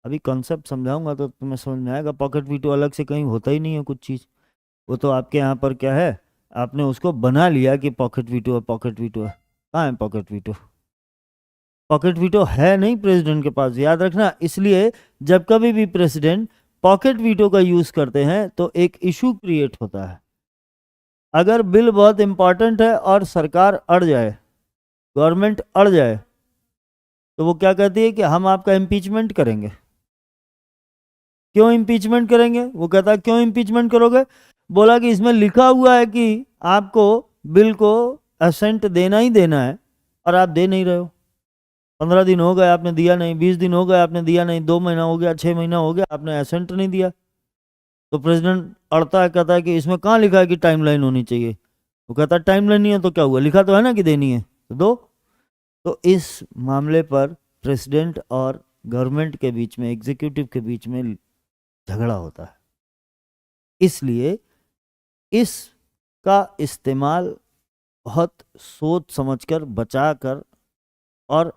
अभी कॉन्सेप्ट समझाऊंगा तो तुम्हें समझ में आएगा। पॉकेट वीटो अलग से कहीं होता ही नहीं है कुछ चीज़। वो तो आपके यहाँ पर क्या है, आपने उसको बना लिया कि पॉकेट वीटो है, पॉकेट वीटो है। कहाँ है पॉकेट वीटो? पॉकेट वीटो है नहीं प्रेसिडेंट के पास, याद रखना। इसलिए जब कभी भी प्रेसिडेंट पॉकेट वीटो का यूज करते हैं तो एक इशू क्रिएट होता है। अगर बिल बहुत इंपॉर्टेंट है और सरकार अड़ जाए, गवर्नमेंट अड़ जाए, तो वो क्या कहती है कि हम आपका इम्पीचमेंट करेंगे। क्यों इम्पीचमेंट करेंगे? वो कहता है क्यों इम्पीचमेंट करोगे? बोला कि इसमें लिखा हुआ है कि आपको बिल को असेंट देना ही देना है, और आप दे नहीं रहे हो। 15 दिन हो गए आपने दिया नहीं, 20 दिन हो गए आपने दिया नहीं, 2 महीना हो गया, 6 महीना हो गया, आपने असेंट नहीं दिया। तो प्रेसिडेंट अड़ता है, कहता है कि इसमें कहाँ लिखा है कि टाइमलाइन होनी चाहिए। वो कहता है टाइमलाइन नहीं है तो क्या हुआ, लिखा तो है ना कि देनी है, तो दो। तो इस मामले पर प्रेसिडेंट और गवर्नमेंट के बीच में, एग्जीक्यूटिव के बीच में झगड़ा होता है। इसलिए इसका इस्तेमाल बहुत सोच समझकर, बचाकर और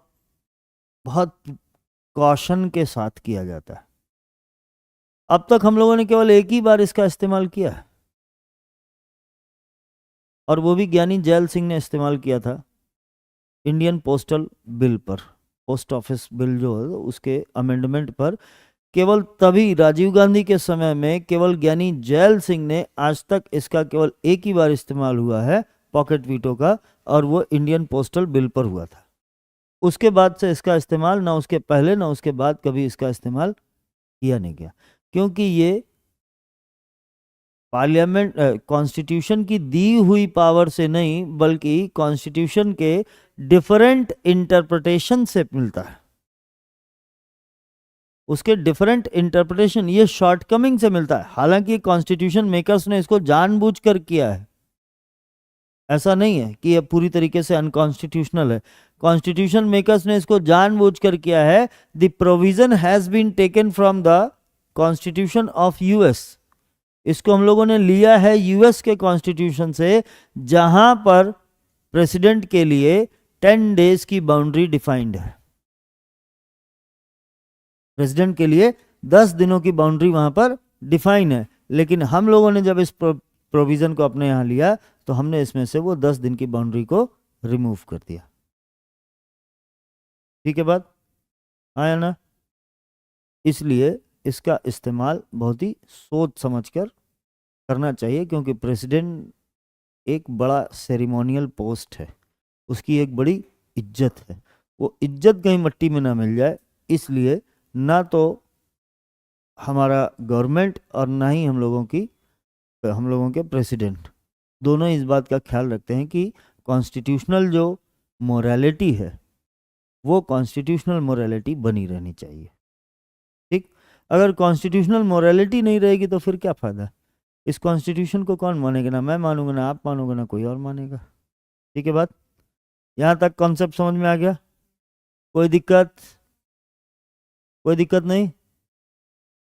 बहुत कॉशन के साथ किया जाता है। अब तक हम लोगों ने केवल एक ही बार इसका इस्तेमाल किया है, और वो भी ज्ञानी जैल सिंह ने इस्तेमाल किया था इंडियन पोस्टल बिल पर। पोस्ट ऑफिस बिल जो है उसके अमेंडमेंट पर केवल तभी राजीव गांधी के समय में केवल ज्ञानी जैल सिंह ने, आज तक इसका केवल एक ही बार इस्तेमाल हुआ है पॉकेट वीटो का, और वो इंडियन पोस्टल बिल पर हुआ था। उसके बाद से इसका इस्तेमाल, ना उसके पहले ना उसके बाद कभी इसका इस्तेमाल किया नहीं गया, क्योंकि ये पार्लियामेंट कॉन्स्टिट्यूशन की दी हुई पावर से नहीं, बल्कि कॉन्स्टिट्यूशन के डिफरेंट इंटरप्रिटेशन से मिलता है। उसके डिफरेंट इंटरप्रिटेशन, ये शॉर्टकमिंग से मिलता है। हालांकि कॉन्स्टिट्यूशन मेकर्स ने इसको जानबूझकर किया है, ऐसा नहीं है कि ये पूरी तरीके से अनकॉन्स्टिट्यूशनल है। कॉन्स्टिट्यूशन मेकर्स ने इसको जानबूझकर किया है। The provision has been taken from the constitution of US. इसको हम लोगों ने लिया है यूएस के कॉन्स्टिट्यूशन से, जहां पर प्रेसिडेंट के लिए 10 डेज की बाउंड्री डिफाइंड है। प्रेसिडेंट के लिए 10 दिनों की बाउंड्री वहां पर डिफाइन है। लेकिन हम लोगों ने जब इस प्रोविजन को अपने यहां लिया, तो हमने इसमें से वो 10 दिन की बाउंड्री को रिमूव कर दिया। ठीक है बात? हाँ या ना? इसलिए इसका इस्तेमाल बहुत ही सोच समझकर करना चाहिए, क्योंकि प्रेसिडेंट एक बड़ा सेरिमोनियल पोस्ट है, उसकी एक बड़ी इज्जत है। वो इज्जत कहीं मिट्टी में ना मिल जाए, इसलिए ना तो हमारा गवर्नमेंट और ना ही हम लोगों के प्रेसिडेंट दोनों इस बात का ख्याल रखते हैं कि कॉन्स्टिट्यूशनल जो मोरालिटी है वो कॉन्स्टिट्यूशनल मोरालिटी बनी रहनी चाहिए। ठीक? अगर कॉन्स्टिट्यूशनल मोरालिटी नहीं रहेगी तो फिर क्या फायदा? इस कॉन्स्टिट्यूशन को कौन मानेगा? ना मैं मानूंगा, ना आप मानोगे, ना कोई और मानेगा। ठीक है बात? यहाँ तक कॉन्सेप्ट समझ में आ गया? कोई दिक्कत? कोई दिक्कत नहीं?